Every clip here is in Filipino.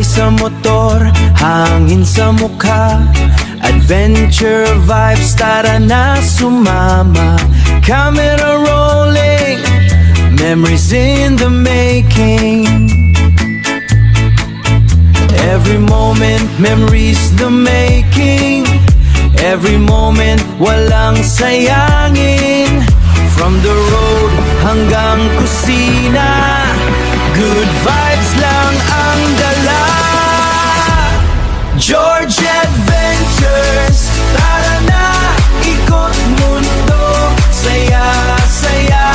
Sakay sa motor, hangin sa mukha, adventure vibes, tara na sumama. Camera rolling, memories in the making. Every moment, memories the making. Every moment, walang sayangin. From the road hanggang kusina, good vibes lang ang dala. George Adventures, tara na, ikot mundo. Saya, saya,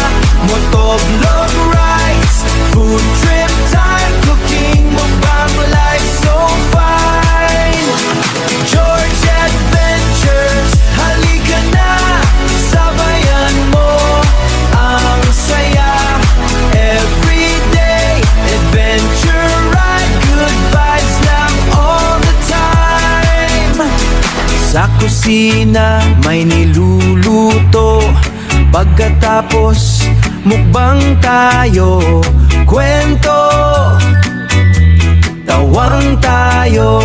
motovlog rides, food trip time, cooking, mukbang, life so fine. George Adventures, halika na, sabayan mo ang saya. Everyday adventure ride, good vibes lang all the time. Sa kusina may niluluto, pagkatapos mukbang tayo. Kwento, tawang tayo.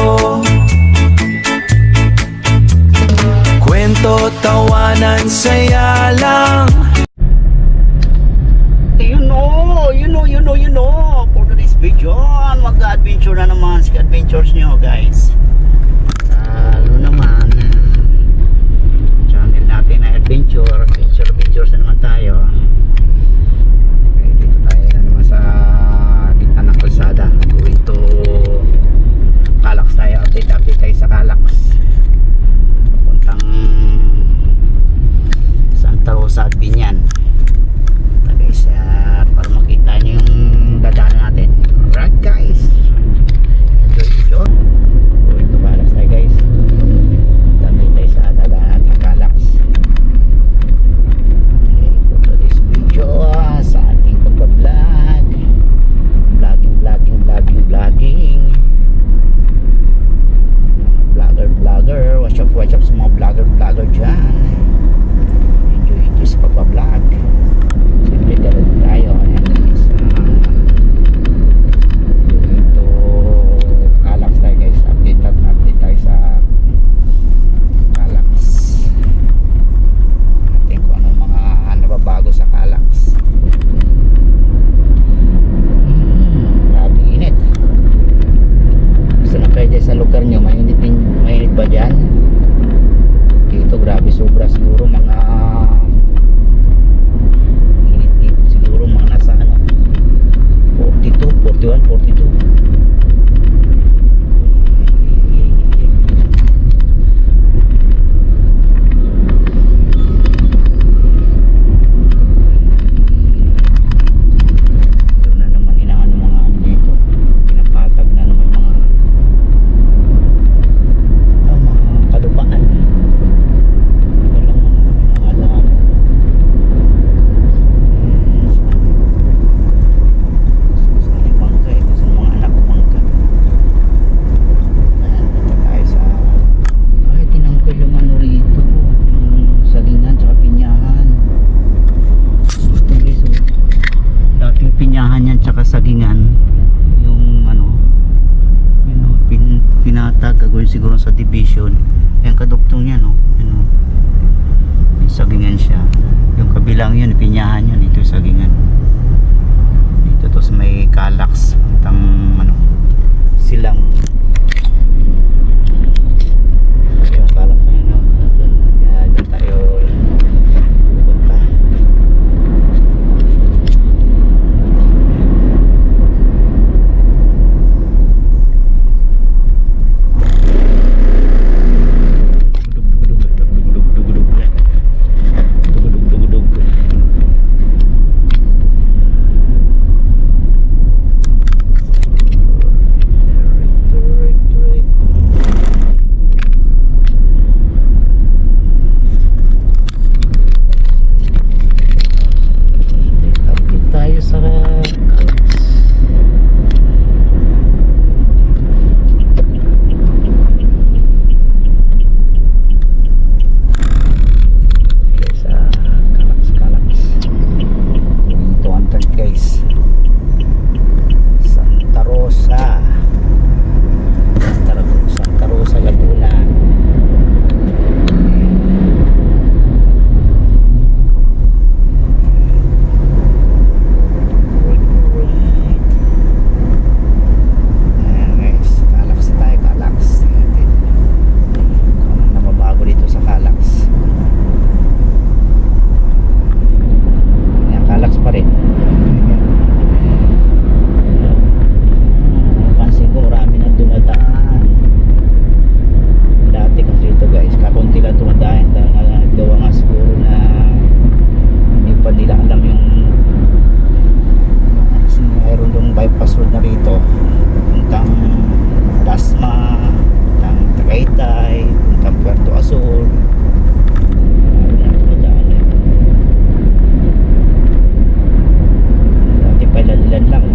Kwento, tawanan, saya lang. You know, for today's video, mag-adventure na naman si adventures nyo guys. Lalo naman channel natin na adventures na naman tayo. Okay, dito tayo na naman sa gitna ng kalsada, going to Calax tayo. Update tayo sa Calax papuntang Santa Rosa at Binyan. Guys, para makita nyo yung dadaanan natin. Alright guys, enjoy. Going to Calax tayo guys. Update tayo sa dadaanan natin Calax. Okay, for this video sa ating pagpa-vlog, vlogging. Vlogger, watch up sa mga vlogger dyan. Enjoy sa pagpa-vlog. Siyempre dala tayo. Ayan guys, ito Calax tayo guys. Update tayo sa Calax. Natin kung anong mga nababago sa Calax. Grabe init. Gusto na kayo dyan sa lugar nyo, mainit ba dyan? Dito grabe, sobra siguro mga init siguro mga nasa 42, 41, 42. Doon na naman inaano mga ano dito, pinapatag na naman mga kalupaan. Walang sa bangka, ito sa mga anak ko bangka. Ayan, punta tayo sa tinanggal yung ano rito, yung sagingan tsaka pinyahan. Ito guys, dating pinyahan yan tsaka sagingan, yung ano, pinatag, gagawin siguro sa division. Yung kadugtong yan, yung sagingan siya. Yung kabilang yun, pinyahan yun, ito yung sagingan. Dito to sa may Calax, tang silang. Yung Calax na yun, dyan tayo punta. ito puntang Dasma, puntang Tagaytay, puntang Puerto Azul. Dati palalan lang